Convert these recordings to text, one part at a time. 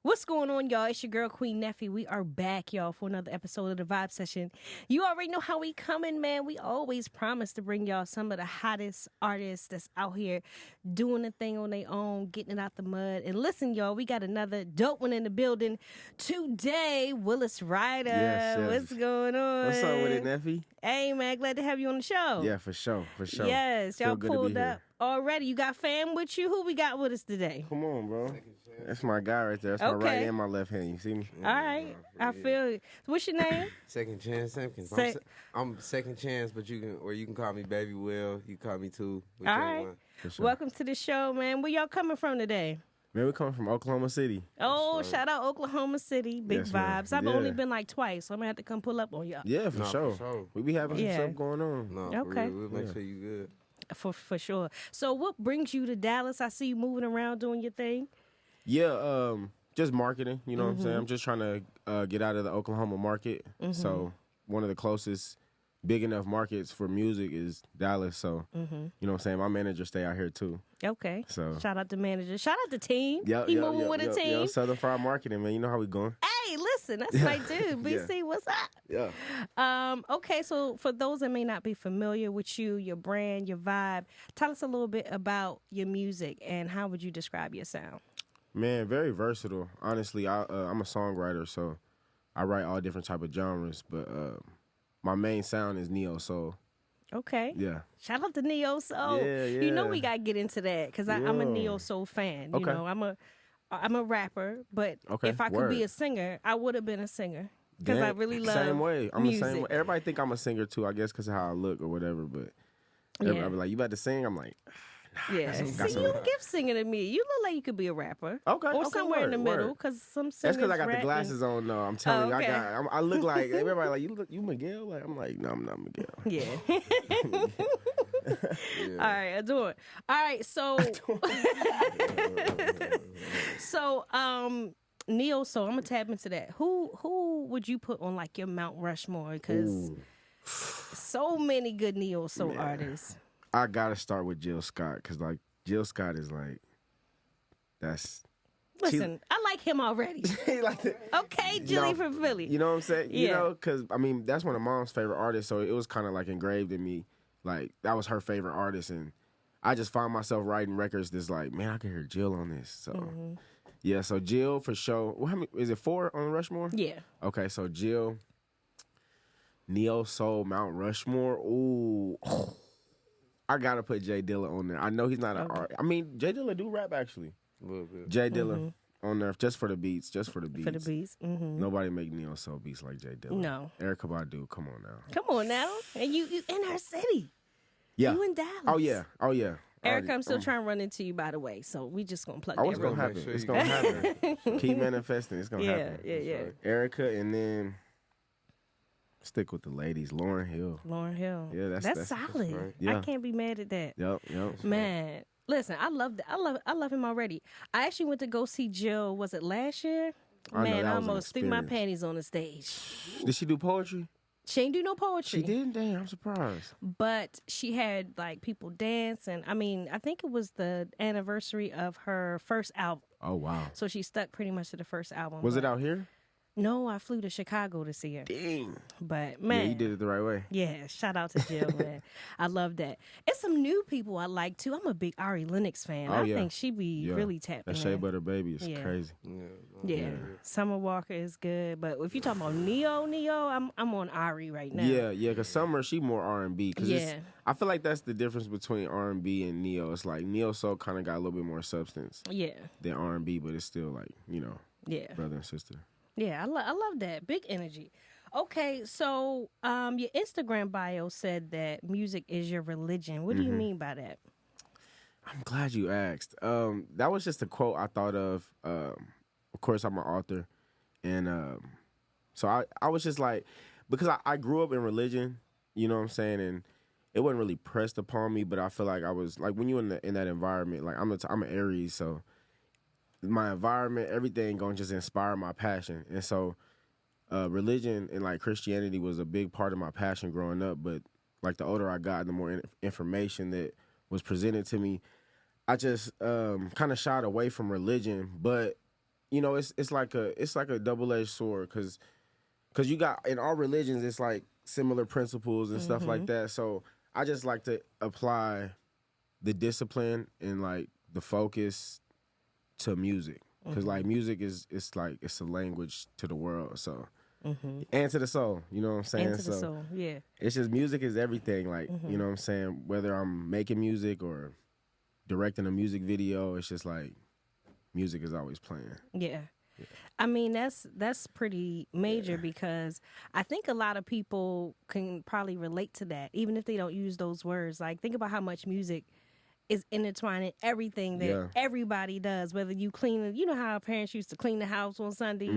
What's going on, y'all? It's your girl, Queen Neffy. We are back, y'all, for another episode of the Vibe Session. You already know how we coming, man. We always promise to bring y'all some of the hottest artists that's out here doing the thing on their own, getting it out the mud. And listen, y'all, we got another dope one in the building today. Willis Writer. Yes. What's going on? What's up with it, Neffy? Hey, man, glad to have you on the show. Yeah, for sure. Yes, y'all Feel good to pulled be up already. You got fam with you? Who we got with us today? Come on, bro. That's my guy right there. That's my right and my left hand. You see me? All right. I feel it. What's your name? Second Chance Simpkins. I'm Second Chance, but you can call me Baby Will. You call me too. All right. Sure. Welcome to the show, man. Where y'all coming from today? Man, we coming from Oklahoma City. Oh, shout out Oklahoma City. Big vibes. I've only been like twice, so I'm going to have to come pull up on y'all. Yeah, for sure. We be having some stuff going on. No, okay. We'll make sure you good. For sure. So what brings you to Dallas? I see you moving around doing your thing. Yeah, just marketing. You know what I'm saying? I'm just trying to get out of the Oklahoma market. So one of the closest big enough markets for music is Dallas. So, you know what I'm saying? My manager stay out here too. Okay. So shout out to manager. Shout out to team. He moving with a team. Yo, Southern Fried Marketing, man. You know how we going. Hey, listen, that's my dude. BC, what's up? Yeah. Okay, so for those that may not be familiar with you, your brand, your vibe, tell us a little bit about your music and how would you describe your sound? Man, very versatile. Honestly, I'm a songwriter, so I write all different type of genres, but my main sound is neo soul. Okay. Yeah. Shout out to neo soul. Yeah. You know we gotta get into that because I'm a neo soul fan. Okay. You know, I'm a rapper, but if I could be a singer, I would have been a singer because I really love same way. I'm music. the same way. Everybody think I'm a singer too, I guess, because of how I look or whatever. But everybody be like, "You about to sing?" I'm like, yeah. See, you don't give singing to me. You look like you could be a rapper. Okay. Or somewhere in the middle, because some singers That's because I got rapping. the glasses on, though. I'm telling you, I look like, everybody like, you Miguel? Like, I'm like, no, I'm not Miguel. Yeah. All right, I do it. All right, so. Neo soul, I'm going to tap into that. Who would you put on, like, your Mount Rushmore? Because so many good neo soul artists. I gotta start with Jill Scott because, like, Jill Scott is like, Listen, I like him already. Okay, Jilly from Philly. You know what I'm saying? Yeah. You know, because I mean that's one of Mom's favorite artists, so it was kind of like engraved in me. Like that was her favorite artist, and I just found myself writing records that's like, man, I can hear Jill on this. So yeah, so Jill for sure. Well, how many, is it 4 on Rushmore? Yeah. Okay, so Jill, neo soul, Mount Rushmore. Ooh. I gotta put Jay Dilla on there. I know he's not an artist. I mean, Jay Dilla do rap actually. A little bit. Jay Dilla on there just for the beats. For the beats. Nobody make neo soul beats like Jay Dilla. No. Erykah Badu, come on now. Come on now, and you in her city. Yeah. You in Dallas. Oh yeah. Erykah, I'm still trying to run into you, by the way. So we just gonna plug. It's gonna happen. It's gonna happen. Keep manifesting. It's gonna happen. Yeah. Erykah, and then stick with the ladies. Lauryn Hill. Yeah, that's solid. right. Yeah. I can't be mad at that. Yep. Man, listen, I love that. I love him already. I actually went to go see Jill. Was it last year? Man, I almost threw my panties on the stage. Did she do poetry? She ain't do no poetry. She did? Damn, I'm surprised. But she had like people dance, and I mean, I think it was the anniversary of her first album. Oh wow. So she stuck pretty much to the first album. Was it out here? No, I flew to Chicago to see her. Dang. But man, Yeah, you did it the right way. Yeah, shout out to Jill, man. I love that. It's some new people I like too. I'm a big Ari Lennox fan. I think she be really tapped in. That Shea Butter Baby is crazy. Yeah. Summer Walker is good, but if you talking about Neo, I'm on Ari right now. Yeah, because Summer, she more R&B. I feel like that's the difference between R&B and Neo. It's like Neo Soul kind of got a little bit more substance than R&B, but it's still like, brother and sister. Yeah, I love that. Big energy. Okay, so your Instagram bio said that music is your religion. What do you mean by that? I'm glad you asked. That was just a quote I thought of. Of course, I'm an author. And so I was just like, because I grew up in religion, you know what I'm saying? And it wasn't really pressed upon me, but I feel like I was, like when you're in that environment, like I'm an Aries, so my environment, everything gonna just inspire my passion. And so religion and like Christianity was a big part of my passion growing up. But like the older I got, the more information that was presented to me, I just kind of shied away from religion. But you know, it's like a double-edged sword because you got in all religions it's like similar principles and stuff like that. So I just like to apply the discipline and like the focus to music because like music it's like it's a language to the world. So and to the soul, you know what I'm saying? And to the soul, yeah. It's just music is everything. Like you know what I'm saying. Whether I'm making music or directing a music video, it's just like music is always playing. Yeah. I mean, that's pretty major because I think a lot of people can probably relate to that, even if they don't use those words. Like, think about how much music is intertwined in everything that everybody does, whether you clean, you know how our parents used to clean the house on Sunday,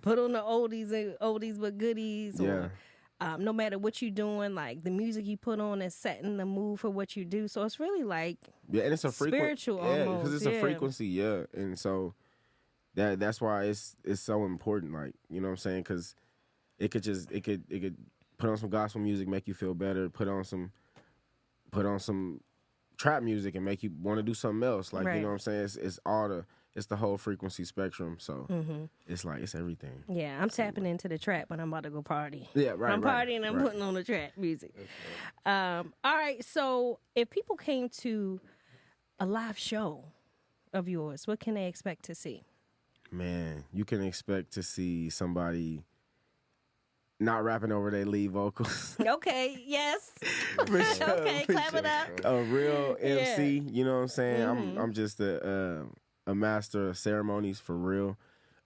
put on the oldies but goodies, or no matter what you're doing, like the music you put on is setting the mood for what you do. So it's really like and it's a spiritual almost. Because it's a frequency, and so that's why it's so important. Like, you know what I'm saying? Because it could put on some gospel music, make you feel better. Put on some trap music and make you want to do something else. Like, you know what I'm saying? It's the whole frequency spectrum. So it's like, it's everything. Yeah, I'm tapping into the trap when I'm about to go party. Yeah, right. I'm partying, I'm putting on the trap music. All right, so if people came to a live show of yours, what can they expect to see? Man, you can expect to see somebody not rapping over their lead vocals. Okay, yes. For sure, okay, clap it up. A real MC, you know what I'm saying? I'm just a master of ceremonies for real.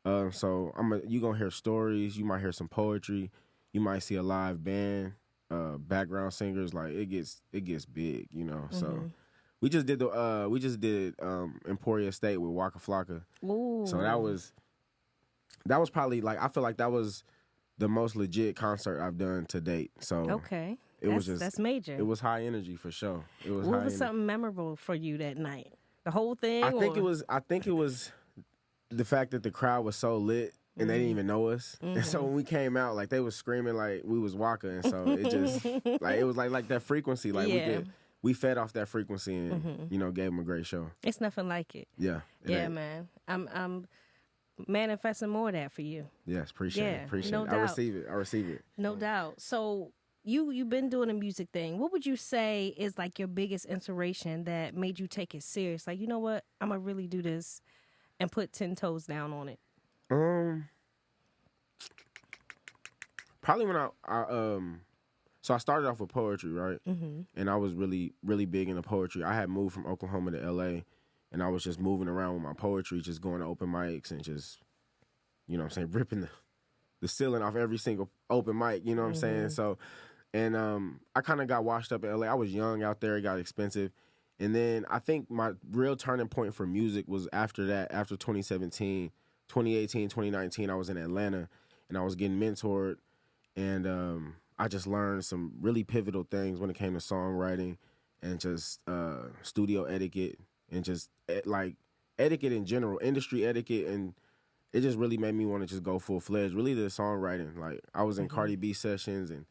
So you gonna hear stories. You might hear some poetry. You might see a live band, background singers. Like it gets big, you know. So we just did Emporia State with Waka Flocka. Ooh. So that was probably like, I feel like that was the most legit concert I've done to date. So that's major. It was high energy for sure. What was something memorable for you that night? The whole thing? I think it was the fact that the crowd was so lit and they didn't even know us. And so when we came out, like they was screaming like we was Waka, and so it just like it was like that frequency. Like we fed off that frequency and you know, gave them a great show. It's nothing like it. Yeah. Man. I'm manifesting more of that for you. Yes, appreciate it. No doubt. I receive it. No doubt. So you've been doing a music thing. What would you say is like your biggest inspiration that made you take it serious? Like, you know what? I'm gonna really do this and put 10 toes down on it. Probably when so I started off with poetry, right? And I was really, really big into poetry. I had moved from Oklahoma to LA, and I was just moving around with my poetry, just going to open mics and just, you know what I'm saying, ripping the ceiling off every single open mic, you know what I'm saying? So, and I kind of got washed up in LA. I was young out there. It got expensive. And then I think my real turning point for music was after that, after 2017, 2018, 2019, I was in Atlanta, and I was getting mentored, and I just learned some really pivotal things when it came to songwriting and just studio etiquette and just like etiquette in general, industry etiquette, and it just really made me want to just go full-fledged, really the songwriting. Like I was in Cardi B sessions and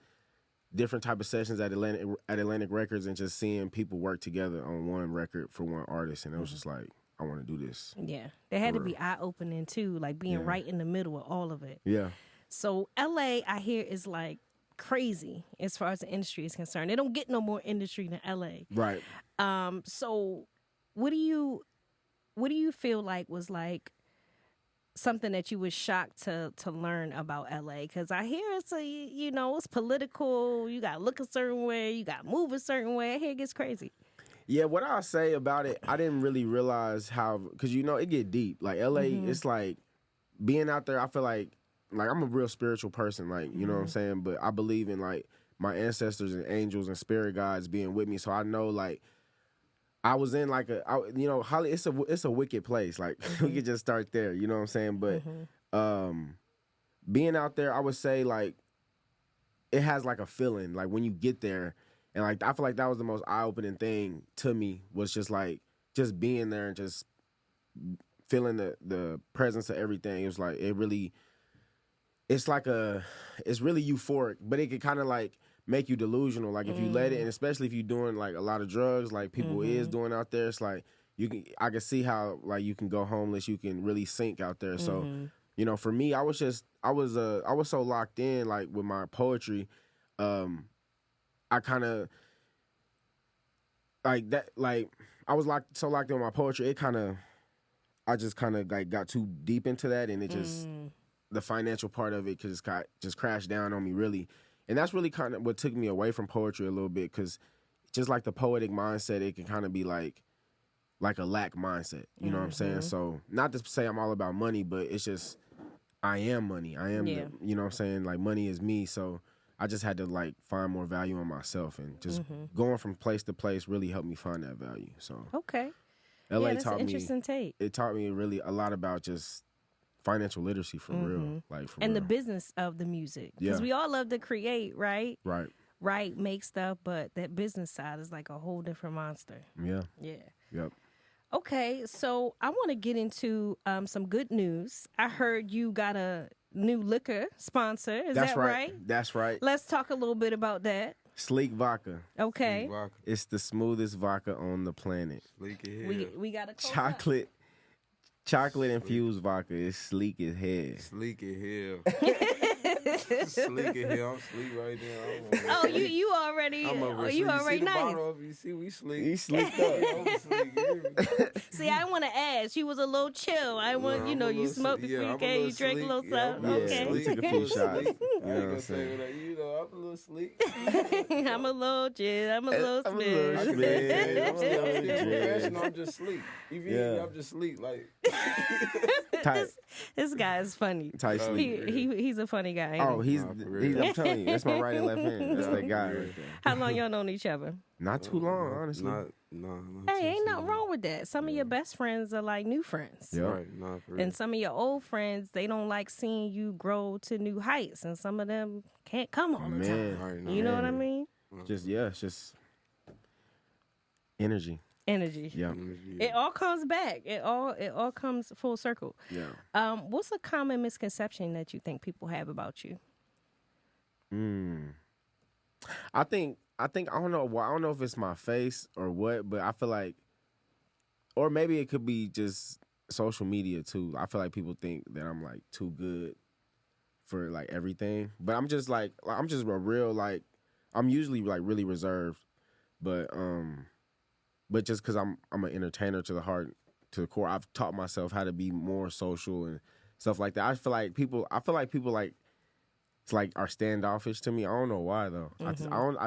different type of sessions at Atlantic Records, and just seeing people work together on one record for one artist, and it was just like, I want to do this. Yeah. They had to be eye-opening too, like being right in the middle of all of it. Yeah. So LA, I hear, is like crazy as far as the industry is concerned. They don't get no more industry than LA. Right. So what do you feel like was like something that you was shocked to learn about LA? Because I hear it's political. You got to look a certain way. You got to move a certain way. I hear it gets crazy. Yeah, what I'll say about it, I didn't really realize how, because, it get deep. Like, LA, it's like, being out there, I feel like I'm a real spiritual person, like, you know what I'm saying? But I believe in, like, my ancestors and angels and spirit guides being with me. So I know, like, I was in, like, Holly, it's a wicked place. Like, we could just start there, you know what I'm saying? But being out there, I would say, like, it has, like, a feeling. Like, when you get there, and, like, I feel like that was the most eye-opening thing to me, was just, like, just being there and just feeling the presence of everything. It was, like, it's really euphoric, but it could kind of, like, make you delusional. Like, if you let it, and especially if you're doing, like, a lot of drugs, like people is doing out there, it's like, I can see how like you can go homeless, you can really sink out there. So, Mm-hmm. you know, for me, I was so locked in like with my poetry. I kind of like that, like I was locked in with my poetry. I just kind of like got too deep into that, and it just the financial part of it just crashed down on me really, and that's really kind of what took me away from poetry a little bit, because just like the poetic mindset, it can kind of be like a lack mindset. You know what I'm saying? So not to say I'm all about money, but it's just I am money. I am, you know what I'm saying? Like money is me. So I just had to like find more value in myself, and just going from place to place really helped me find that value. So Okay. LA that's taught an interesting take. It taught me really a lot about just financial literacy for real, like for And real. the business of the music, because we all love to create, right? Right. Make stuff, but that business side is like a whole different monster. Yeah. Yep. Okay, so I want to get into some good news. I heard you got a new liquor sponsor. Is that right? That's right. Let's talk a little bit about that. Sleek vodka. Okay. Vodka. It's the smoothest vodka on the planet. Sleek as hell. We got a Chocolate infused vodka is sleek as hell. Sleek as hell. Sleek as hell. I'm sleek right now. Oh, you already you already nice. You see, we sleek. He sleeked up. I'm sleek. See, I want to ask. You was a little chill. I want you smoked before you came. You drank a little something. Okay. We took a few shots. I ain't gonna say what I'm a little sleek. I'm a little chill. I'm a little I'm a little smooth. I'm just sleek. Even I'm just sleek. Like This guy is funny. Tight sleep. He's a funny guy. Oh, I'm telling you, that's my right and left hand. That's that guy right there. How long y'all known each other? Not too long, honestly. Hey, ain't nothing wrong with that. Some of your best friends are like new friends. Yeah. Right, for real. And some of your old friends, they don't like seeing you grow to new heights. And some of them can't come all the time. Right, You know what I mean? It's just energy. Energy. Yeah. It all comes back. It all comes full circle. Yeah. What's a common misconception that you think people have about you? I think I don't know. Well, I don't know if it's my face or what, but I feel like, or maybe it could be just social media too. I feel like people think that I'm like too good for like everything, but I'm just a real like. I'm usually like really reserved, but just because I'm an entertainer to the core, I've taught myself how to be more social and stuff like that. I feel like people like it's like are standoffish to me. I don't know why though. I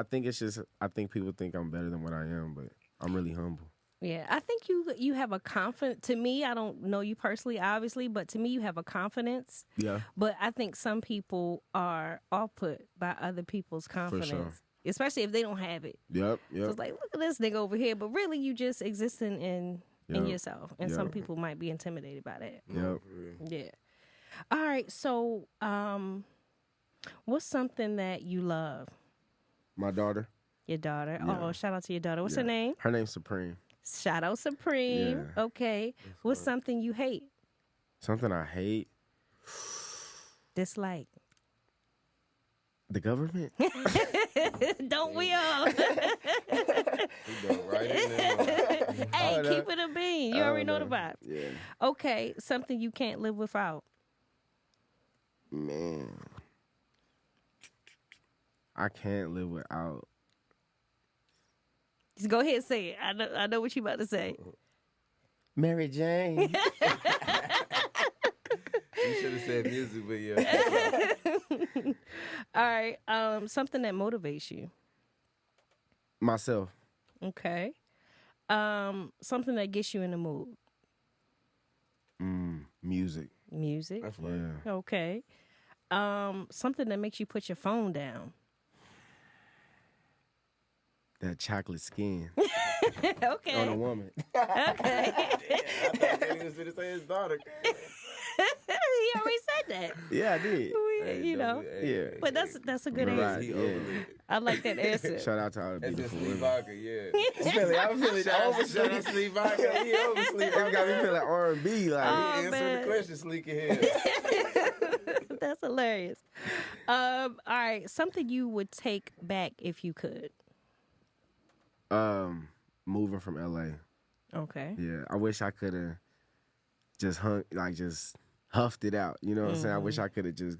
think it's just I think people think I'm better than what I am, but I'm really humble. Yeah, I think you have a confidence. To me, I don't know you personally, obviously, but to me, you have a confidence. Yeah. But I think some people are off-put by other people's confidence, sure. especially if they don't have it. Yep. So it's like, look at this nigga over here, but really, you just existing in yourself, and some people might be intimidated by that. Yep. Yeah. All right. So, what's something that you love? My daughter. Your daughter. Yeah. Oh, shout out to your daughter. What's her name? Her name's Supreme. Shout out Supreme. Yeah. Okay. What's something you hate? Something I hate. Dislike. The government. Don't we all? Hey, keep it a bean. You already know the vibe. Yeah. Okay. Something you can't live without. Man. I can't live without. Just go ahead and say it. I know what you about to say. Mary Jane. You should have said music, but yeah. All right. Something that motivates you. Myself. Okay. Something that gets you in the mood. Music. Music. That's right. Yeah. Okay. Something that makes you put your phone down. That chocolate skin Okay. on a woman. Okay. I thought he was going to say his daughter. He already said that. Yeah, I did. Yeah. But that's a good Right. answer. Yeah. I like that answer. Shout out to all the That's beautiful just sleep women. vodka, yeah. I'm feeling Shout out sleep vodka. He over sleep It vodka. got me feeling R&B like. Oh, Answer man. the question, sleek ahead. That's hilarious. All right, something you would take back if you could. Moving from LA. Okay. Yeah, I wish I could have just huffed it out. You know what I'm saying? I wish I could have just.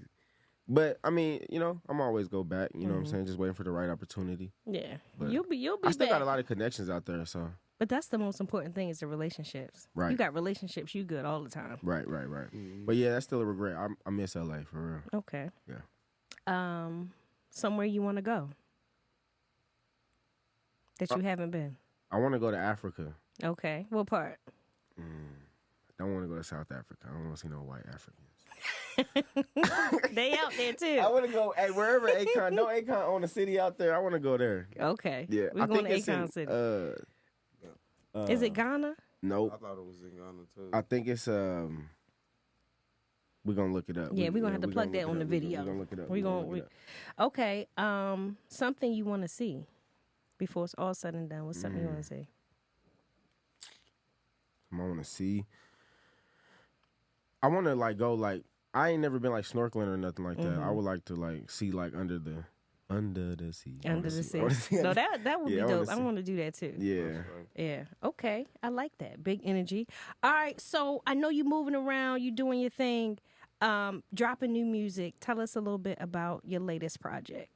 But I mean, I'm always go back. You know what I'm saying? Just waiting for the right opportunity. Yeah, But you'll be. I still back. got a lot of connections out there, so. But that's the most important thing is the relationships. Right. You got relationships, you good all the time. Right. But yeah, that's still a regret. I miss LA for real. Okay. Yeah. Somewhere you want to go that you haven't been. I want to go to Africa. Okay. What part? I don't want to go to South Africa. I don't want to see no white Africans. They out there too. I want to go wherever Akon. No Akon own a city out there. I want to go there. Okay. Yeah, We're going to Akon City. Is it Ghana? Nope. I thought it was in Ghana too. I think it's we're gonna look it up. Yeah, we're gonna have to plug that on the video. We're gonna look it up. Okay. Something you want to see before it's all said and done. What's something you want to see? I want to see. I want to go I ain't never been snorkeling or nothing like that. I would like to see under the sea. Under the sea. No, that would be dope. I want to do that too. Yeah. Yeah. Okay. I like that. Big energy. All right. So I know you're moving around. You're doing your thing. Dropping new music. Tell us a little bit about your latest project.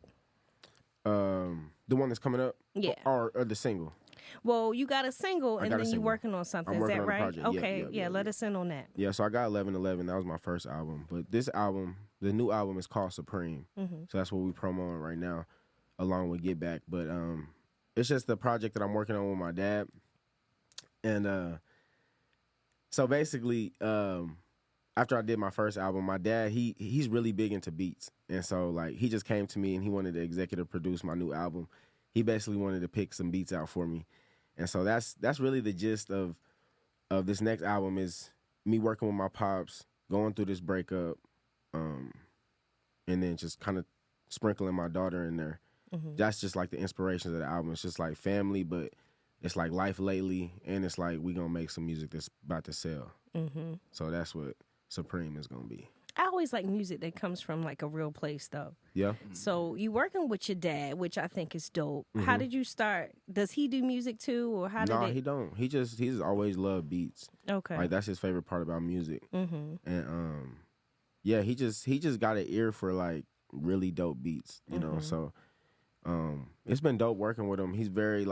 The one that's coming up? Yeah. Or the single? Well, you got a single and then you're working on something. I'm Is that working on a right? project. Okay. Yeah. Let us in on that. Yeah, so I got 1111. That was my first album. But this album, the new album is called Supreme. So that's what we promoting right now, along with Get Back. But it's just the project that I'm working on with my dad. And so basically, after I did my first album, my dad, he's really big into beats. And so he just came to me and he wanted to executive produce my new album. He basically wanted to pick some beats out for me. And so that's really the gist of this next album is me working with my pops, going through this breakup, and then just kind of sprinkling my daughter in there. That's just the inspirations of the album. It's just family, but it's life lately, and it's we gonna make some music that's about to sell. So that's what Supreme is gonna be. I always like music that comes from a real place though. Yeah. So you working with your dad, which I think is dope. How did you start? Does he do music too, or how did No, it? he don't. He's always loved beats. Okay. That's his favorite part about music. And yeah, he just got an ear for really dope beats, you know. So it's been dope working with him. He's very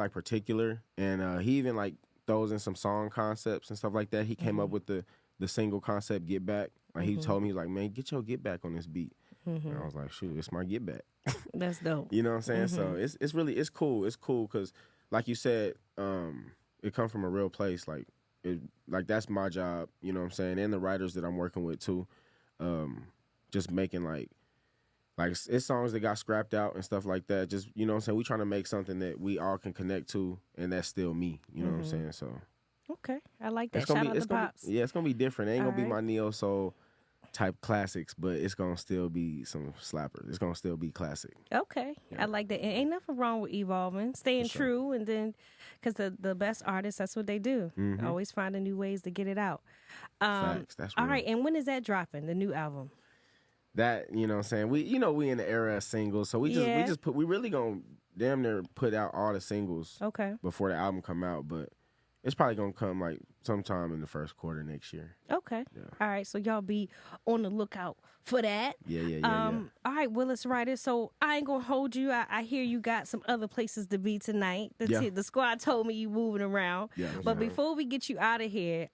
particular, and he even throws in some song concepts and stuff like that. He came up with the single concept Get Back. He told me man, get your Get Back on this beat. And I was like, shoot, it's my Get Back. That's dope. You know what I'm saying? So it's cool. It's cool because like you said, it comes from a real place. That's my job, you know what I'm saying? And the writers that I'm working with too. Just making it's songs that got scrapped out and stuff like that. Just, you know what I'm saying? We trying to make something that we all can connect to, and that's still me. You know what I'm saying? So okay, I like that. Shout out to Pops. It's gonna be different. It ain't gonna be All my neo soul type classics, but it's gonna still be some slappers. It's gonna still be classic. Okay, I like that. And ain't nothing wrong with evolving, staying true, and then because the best artists, that's what they do. Always finding new ways to get it out. Facts. That's real. All right, and when is that dropping? The new album? That, you know what I'm saying? We in the era of singles, so we really gonna damn near put out all the singles before the album come out, but it's probably gonna come sometime in the first quarter next year. Okay. Yeah. All right, so y'all be on the lookout for that. Yeah. All right, Willis Writer. So I ain't gonna hold you. I hear you got some other places to be tonight. The squad told me you moving around. Yeah. But before we get you out of here,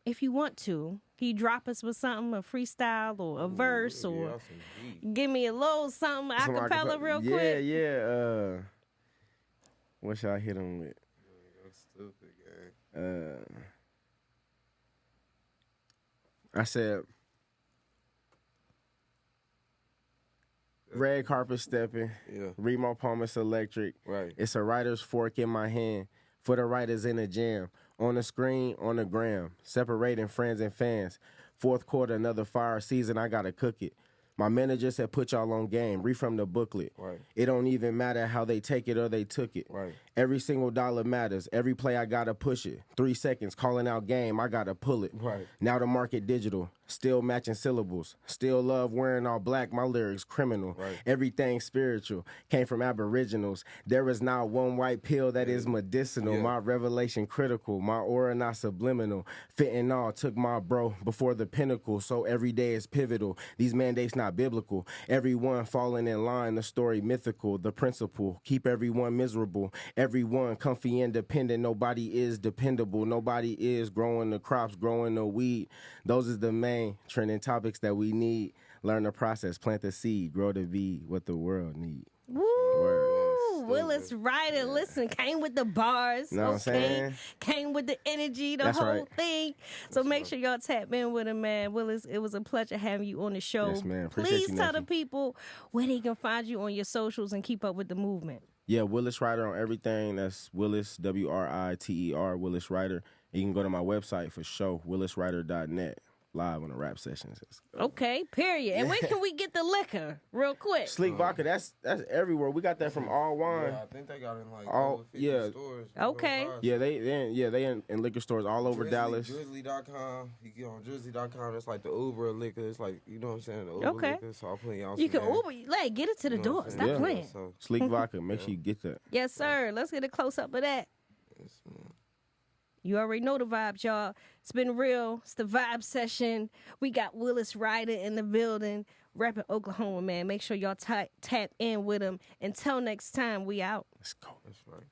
if you want to, can you drop us with something, a freestyle or a verse, or give me a little something acapella real quick? Yeah. What should I hit him with? Stupid, gang. I said, red carpet stepping, Remo Palmer's electric. Right. It's a writer's fork in my hand for the writers in the jam. On the screen, on the gram, separating friends and fans. Fourth quarter, another fire season, I gotta cook it. My manager said, put y'all on game. Read from the booklet. Right. It don't even matter how they take it or they took it. Right. Every single dollar matters. Every play I gotta push it. 3 seconds calling out game, I gotta pull it. Right. Now the market digital, still matching syllables. Still love wearing all black, my lyrics criminal. Right. Everything spiritual came from aboriginals. There is not one white pill that is medicinal. Yeah. My revelation critical, my aura not subliminal. Fitting all took my bro before the pinnacle, so every day is pivotal. These mandates not biblical. Everyone falling in line, the story mythical. The principle, keep everyone miserable. Everyone comfy independent. Nobody is dependable. Nobody is growing the crops, growing the weed. Those is the main trending topics that we need. Learn the process, plant the seed, grow the bee, what the world need. Woo! Willis Writer, listen, came with the bars, Know what I'm saying? Came with the energy, the That's whole right. thing. So make sure y'all tap in with him, man. Willis, it was a pleasure having you on the show. Yes, man. Appreciate Please you, tell the Neffy. people where they can find you on your socials and keep up with the movement. Yeah, Willis Writer on everything. That's Willis, Writer, Willis Writer. And you can go to my website for show, williswriter.net. Live on the rap sessions. Okay, period. And when can we get the liquor? Real quick. Sleek Vodka, that's everywhere. We got that from All Wine. Yeah, I think they got it in like All- over 50 yeah. stores. Okay. Yeah, they in liquor stores all over Dallas. Drizzly.com. You get on drizzly.com. That's like the Uber liquor. It's like, you know what I'm saying? The Uber Okay. liquor. So I'll put y'all You some can there. Uber, like, get it to the You know what door. I'm Stop saying? Yeah. playing. So, Sleek Vodka, make sure you get that. Yes, sir. Let's get a close up of that. yes, man. You already know the vibes, y'all. It's been real. It's the vibe session. We got Willis Writer in the building, repping Oklahoma, man. Make sure y'all tap in with him. Until next time, we out. Let's go. That's right.